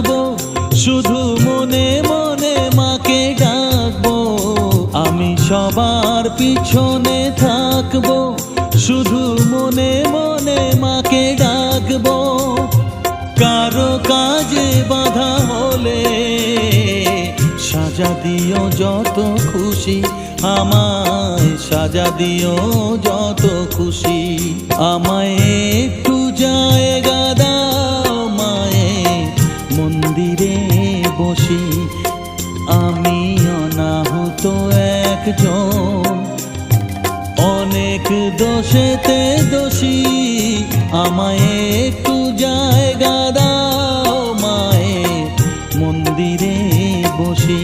থাকবো, শুধু মনে মনে মাকে ডাকবো। আমি সবার পিছনে থাকবো, শুধু মনে মনে মাকে ডাকবো। কারো কাজে বাধা হলে সাজা দিও যত খুশি, আমায় সাজা দিও যত খুশি। আমায় একটু জায়গা দাও মায়ের মন্দিরে বসি। আমি অনাহুত একজন, অনেক দোষেতে দোষী। আমায় একটু জায়গা দাও মায়ের মন্দিরে বসি।